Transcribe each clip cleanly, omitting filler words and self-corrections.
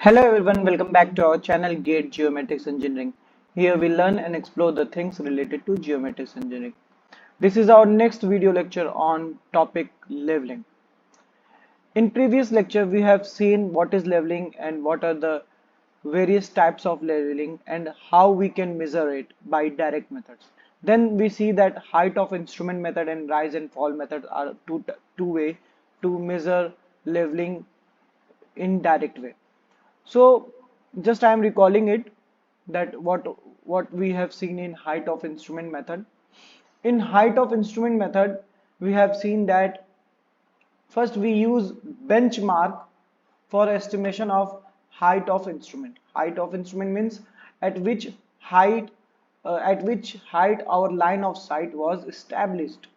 Hello everyone, welcome back to our channel Geomatics Engineering. Here we learn and explore the things related to geomatics engineering. This is our next video lecture on topic leveling. In previous lecture we have seen what is leveling and what are the various types of leveling and how we can measure it by direct methods. Then we see that height of instrument method and rise and fall method are two way to measure leveling in direct way. So just I am recalling it that what we have seen in height of instrument method. In height of instrument method, we have seen that first we use benchmark for estimation of height of instrument. Height of instrument means at which height our line of sight was established.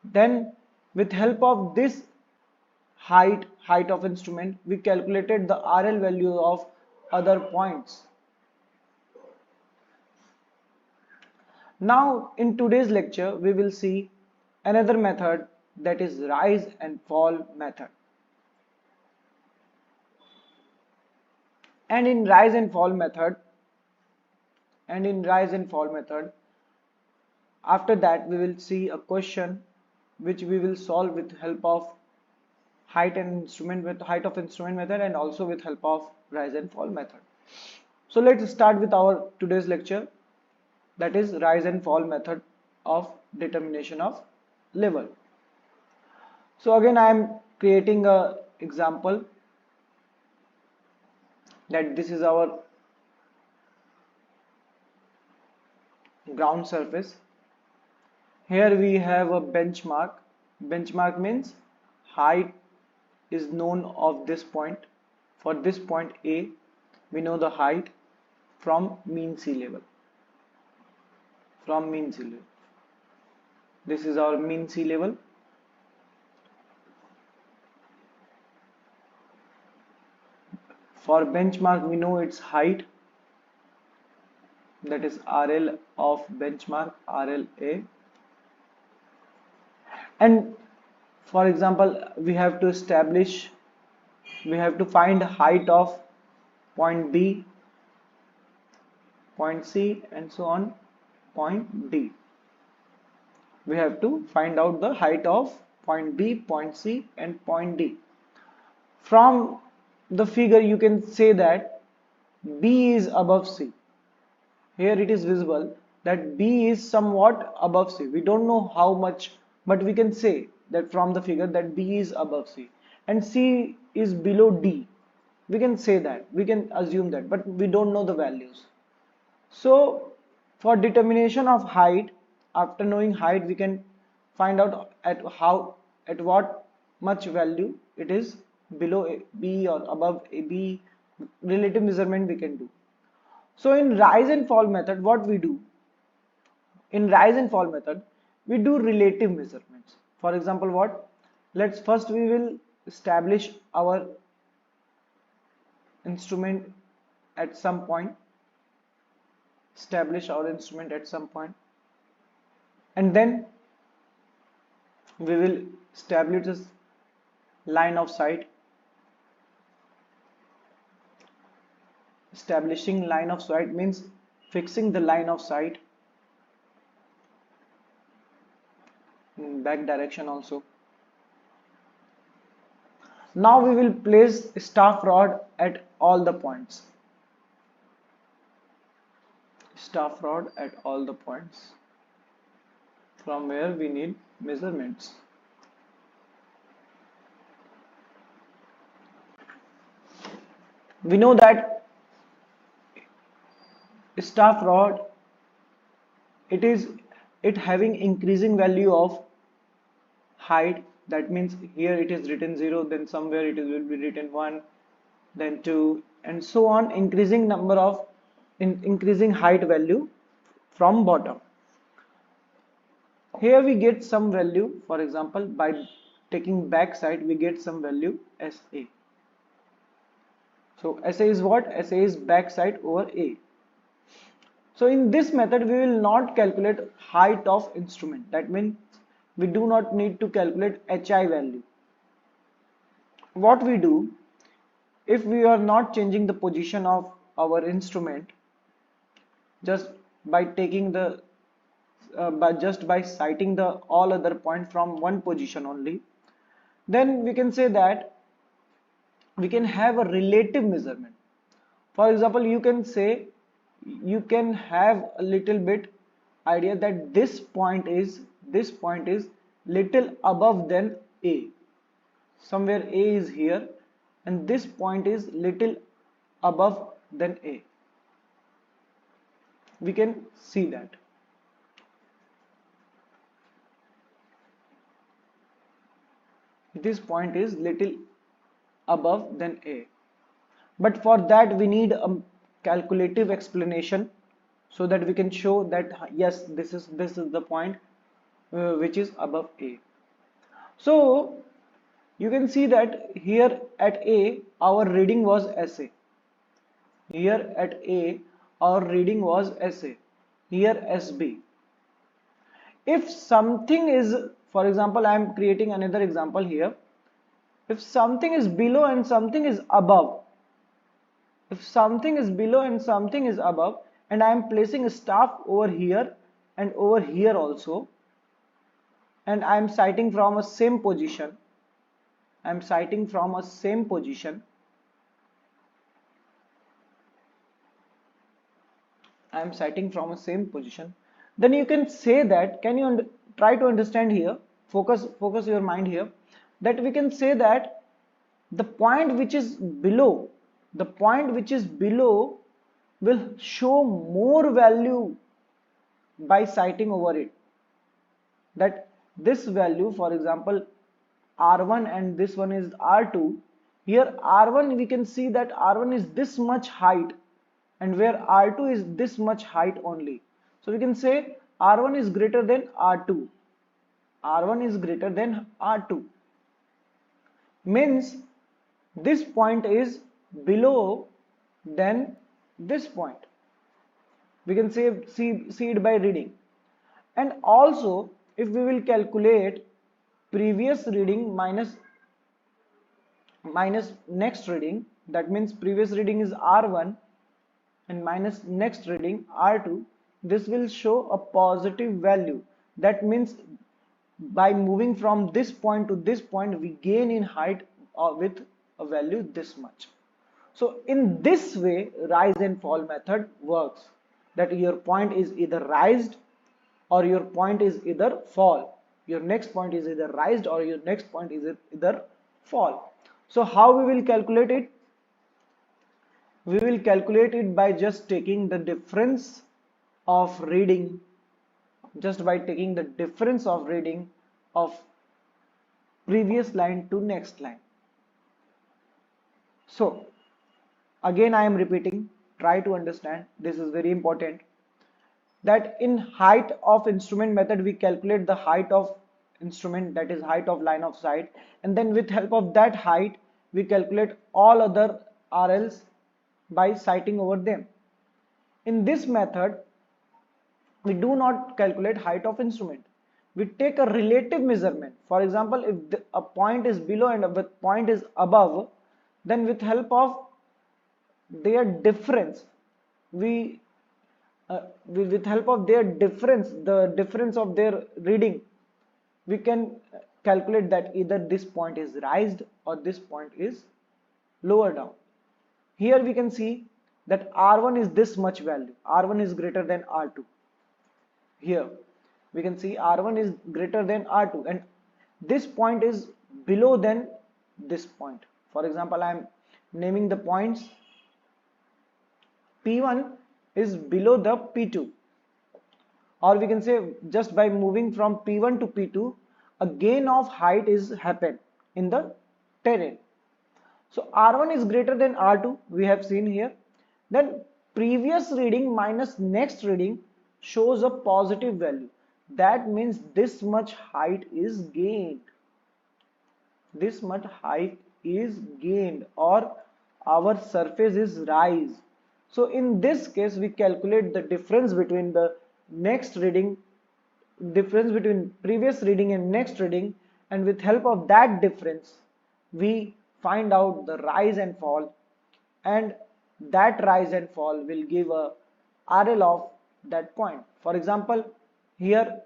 Then with help of this height of instrument, we calculated the RL value of other points. Now in today's lecture we will see another method, that is rise and fall method. And in rise and fall method, after that we will see a question which we will solve with help of height of instrument method and also with help of rise and fall method. So let's start with our today's lecture, that is rise and fall method of determination of level. So again I am creating a example that this is our ground surface. Here we have a benchmark. Benchmark means height is known of this point. For this point A, we know the height from mean sea level. This is our mean sea level. For benchmark, we know its height, that is RL of benchmark, RLA. And for example, we have to find height of point B, point C, and so on, point D. We have to find out the height of point B, point C, and point D. From the figure you can say that B is above C. Here it is visible that B is somewhat above C. We don't know how much, but we can say that from the figure that B is above C and C is below D. We can say that, we can assume that, but we don't know the values. So for determination of height, after knowing height, we can find out at what much value it is below B or above B. Relative measurement we can do. So in rise and fall method, what we do? In rise and fall method, we do relative measurements. For example, what? First we will establish our instrument at some point. And then we will establish this line of sight. Establishing line of sight means fixing the line of sight in back direction also. Now we will place staff rod at all the points. Staff rod at all the points from where we need measurements. We know that staff rod, it having increasing value of height. That means here it is written 0, then somewhere it will be written 1, then 2, and so on, increasing height value from bottom. Here we get some value, for example, by taking back side we get some value SA. So SA is what? SA is back side over A. So in this method we will not calculate height of instrument. That means we do not need to calculate HI value. What we do, if we are not changing the position of our instrument, just by taking the just by citing the all other point from one position only, then we can say that we can have a relative measurement. For example, you can say, you can have a little bit idea that this point is little above than A. Somewhere A is here and this point is little above than A. We can see that. This point is little above than A. But for that we need a calculative explanation so that we can show that yes, this is the point which is above A. So you can see that here at A our reading was SA. Here at A our reading was SA. Here SB. If something is, for example, I am creating another example here. If something is below and something is above, if something is below and something is above, and I am placing a staff over here and over here also, and I am citing from a same position, I am citing from a same position, I am citing from a same position, then you can say that, can you try to understand here, focus your mind here, that we can say that the point which is below, the point which is below will show more value by citing over it. That this value, for example, R1 and this one is R2. Here R1, we can see that R1 is this much height and where R2 is this much height only. So we can say R1 is greater than R2. R1 is greater than R2. Means this point is below than this point. We can say see it by reading. And also if we will calculate previous reading minus next reading, that means previous reading is R1 and minus next reading R2, this will show a positive value. That means by moving from this point to this point we gain in height with a value this much. So in this way rise and fall method works, that your point is either raised or your point is either fall. Your next point is either raised or your next point is either fall. So how we will calculate it? We will calculate it by just taking the difference of reading, just by taking the difference of reading of previous line to next line. So again I am repeating, try to understand, this is very important, that in height of instrument method we calculate the height of instrument, that is height of line of sight, and then with help of that height we calculate all other RLs by citing over them. In this method we do not calculate height of instrument, we take a relative measurement. For example, if a point is below and a point is above, then with help of their difference with help of their difference, the difference of their reading, we can calculate that either this point is raised or this point is lower down. Here we can see that R1 is this much value, R1 is greater than R2. Here we can see R1 is greater than R2 and this point is below than this point. For example, I am naming the points. P1 is below the P2, or we can say just by moving from P1 to P2 a gain of height is happened in the terrain. So R1 is greater than R2, we have seen here. Then previous reading minus next reading shows a positive value. That means this much height is gained. This much height is gained or our surface is rise. So in this case we calculate the difference between the next reading, difference between previous reading and next reading, and with help of that difference we find out the rise and fall, and that rise and fall will give a RL of that point. For example, here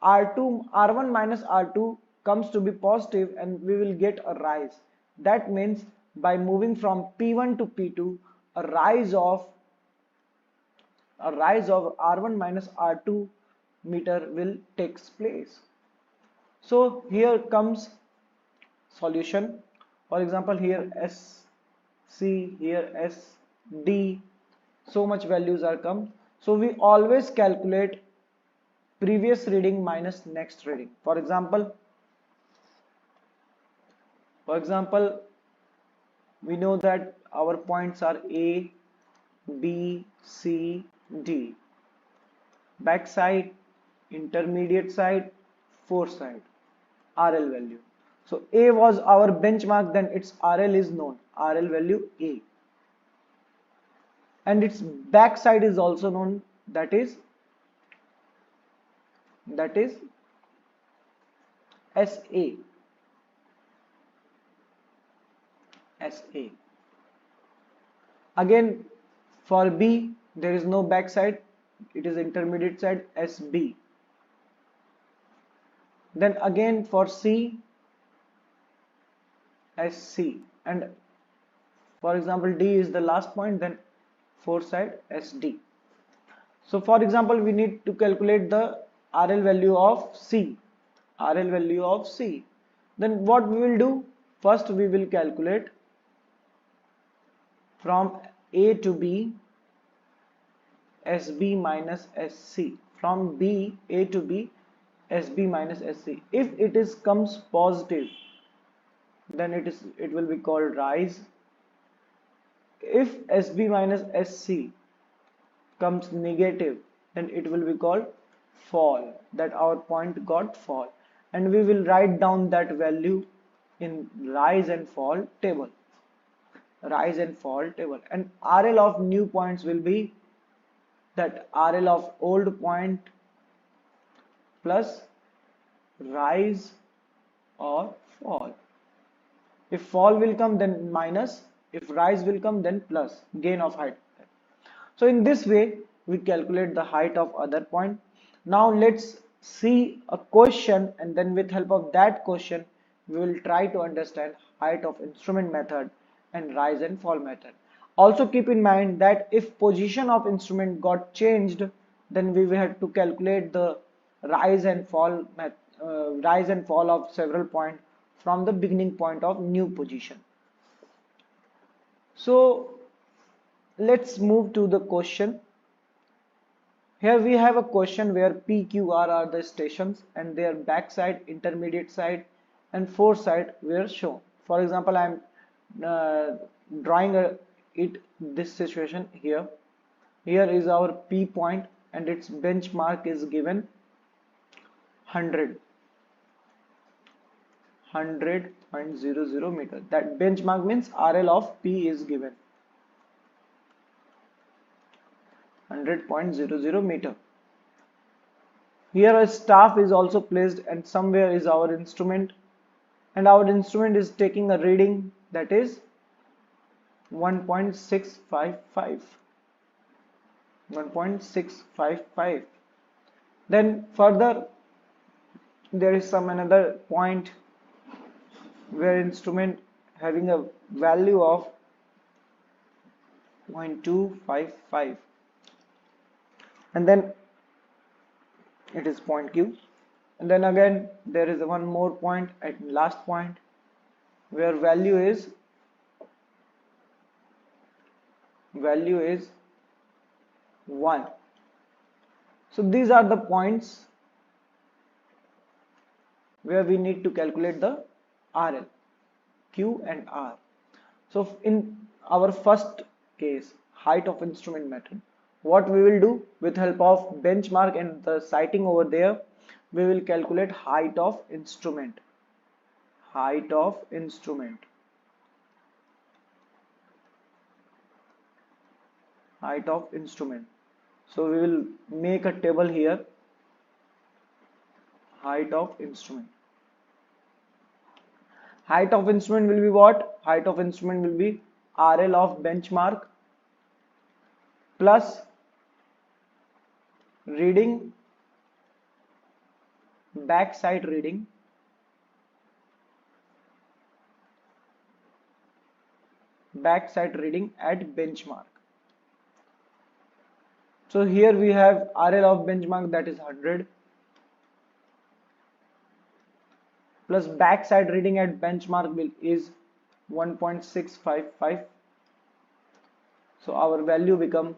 R2, R1 minus R2 comes to be positive and we will get a rise. That means by moving from P1 to P2, a rise of R1 minus R2 meter will takes place. So here comes solution. For example, here SC, here SD, so much values are come. So we always calculate previous reading minus next reading. For example, we know that our points are A, B, C, D. Back side, intermediate side, foreside, RL value. So A was our benchmark, then its RL is known, RL value A. And its back side is also known, that is SA. Again, for B, there is no back side, it is intermediate side, SB. Then again for C, SC, and for example D is the last point, then foreside SD. So for example, we need to calculate the RL value of C. Then what we will do? First we will calculate from A to B, SB minus SC. From B, A to B, SB minus SC. If it comes positive, then it will be called rise. If SB minus SC comes negative, then it will be called fall, that our point got fall, and we will write down that value in rise and fall table. And RL of new points will be that RL of old point plus rise or fall. If fall will come, then minus; if rise will come, then plus, gain of height. So in this way we calculate the height of other point. Now let's see a question, and then with help of that question we will try to understand height of instrument method and rise and fall method. Also keep in mind that if position of instrument got changed, then we will have to calculate the rise and fall of several points from the beginning point of new position. So let's move to the question. Here we have a question where P, Q, R are the stations and their backside, intermediate side and foreside were shown. For example, I am drawing this situation here. Here is our P point and its benchmark is given 100.00 meter. That benchmark means RL of P is given 100.00 meter. Here a staff is also placed and somewhere is our instrument, and our instrument is taking a reading that is 1.655. Then further there is some another point where instrument having a value of 0.255, and then it is point Q, and then again there is one more point at last point where value is 1. So these are the points where we need to calculate the RL, Q and R. So in our first case, height of instrument method, what we will do, with help of benchmark and the sighting over there, we will calculate height of instrument. So we will make a table here, height of instrument. Height of instrument will be what? Height of instrument will be RL of benchmark plus reading, backside reading, at benchmark. So here we have RL of benchmark, that is 100, plus backside reading at benchmark is 1.655. So our value become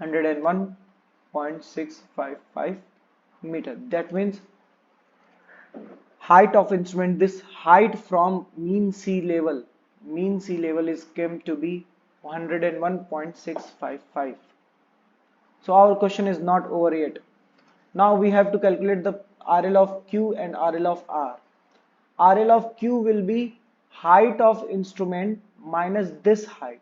101.655 meter. That means height of instrument, this height from mean sea level is came to be 101.655. So our question is not over yet. Now we have to calculate the RL of Q and RL of R. RL of Q will be height of instrument minus this height.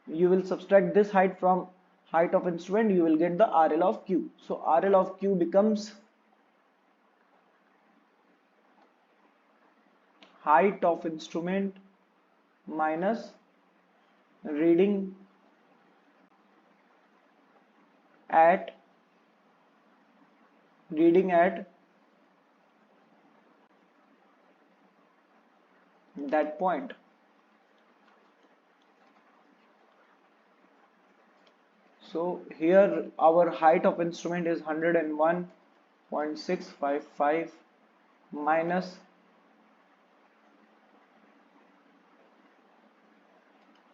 You will subtract this height from height of instrument, you will get the RL of Q. So RL of Q becomes height of instrument minus reading at that point. So here our height of instrument is 101.655 minus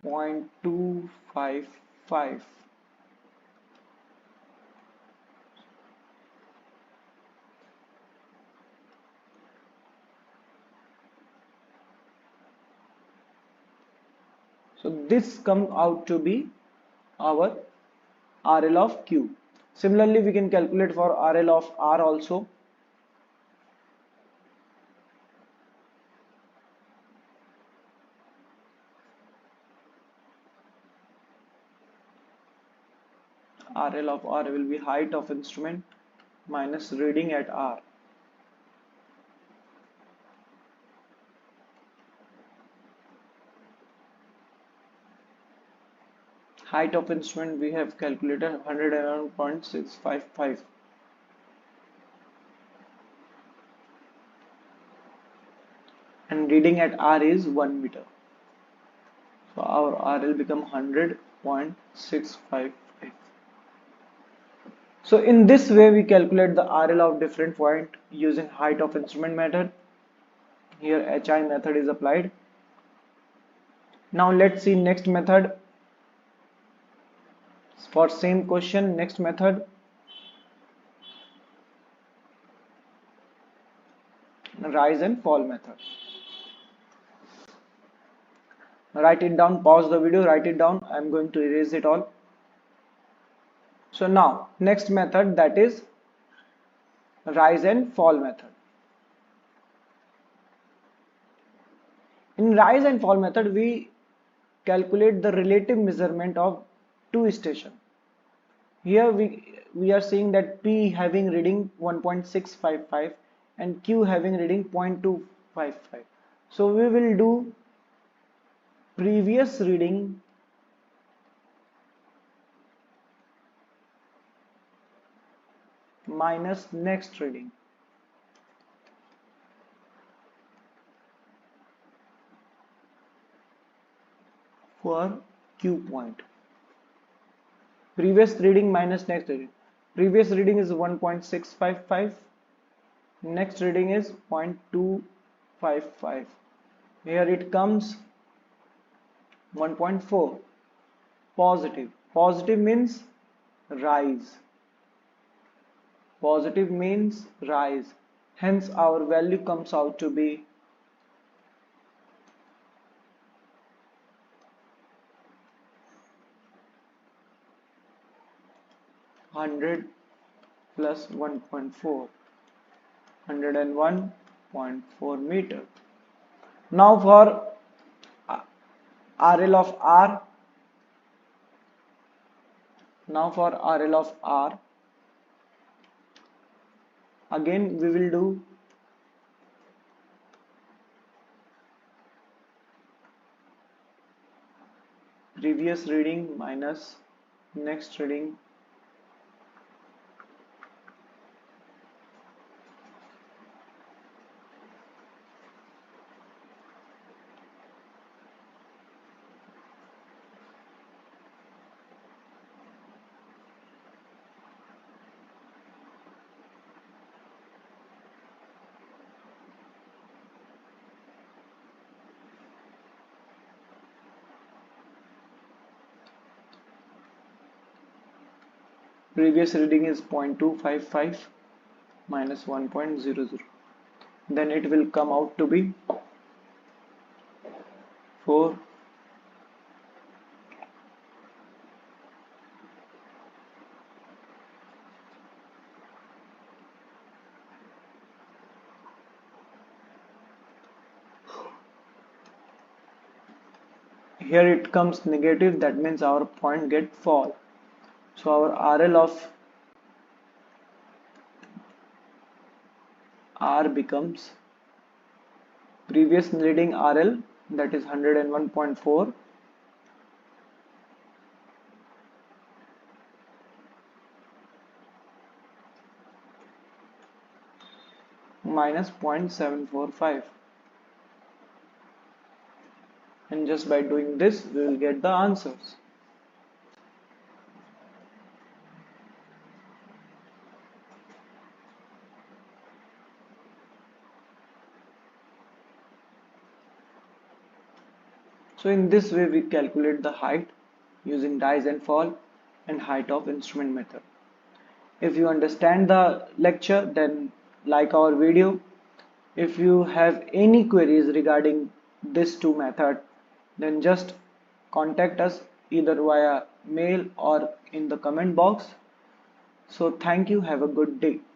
0.255. So this comes out to be our RL of Q. Similarly, we can calculate for RL of R also. RL of R will be height of instrument minus reading at R. Height of instrument we have calculated 101.655. And reading at R is 1 meter. So our RL become 100.655. So in this way we calculate the RL of different point using height of instrument method. Here HI method is applied. Now let's see next method. For same question, next method, rise and fall method. Write it down, pause the video, write it down. I am going to erase it all. So now next method, that is rise and fall method. In rise and fall method we calculate the relative measurement of two stations. Here we are seeing that P having reading 1.655 and Q having reading 0.255. So we will do previous reading minus next reading. For Q point. Previous reading minus next reading. Previous reading is 1.655. Next reading is 0.255. Here it comes 1.4. Positive. Positive means rise. Positive means rise. Hence our value comes out to be 100 plus 1.4, 101.4 meter. Now for RL of R. Now for RL of R. Again we will do previous reading minus next reading previous reading is 0.255 minus 1.00, then it will come out to be 4. Here it comes negative, that means our point get fall. So our RL of R becomes previous reading RL, that is 101.4 minus 0.745, and just by doing this we will get the answers. So in this way we calculate the height using rise and fall and height of instrument method. If you understand the lecture, then like our video. If you have any queries regarding these two methods, then just contact us either via mail or in the comment box. So thank you, have a good day.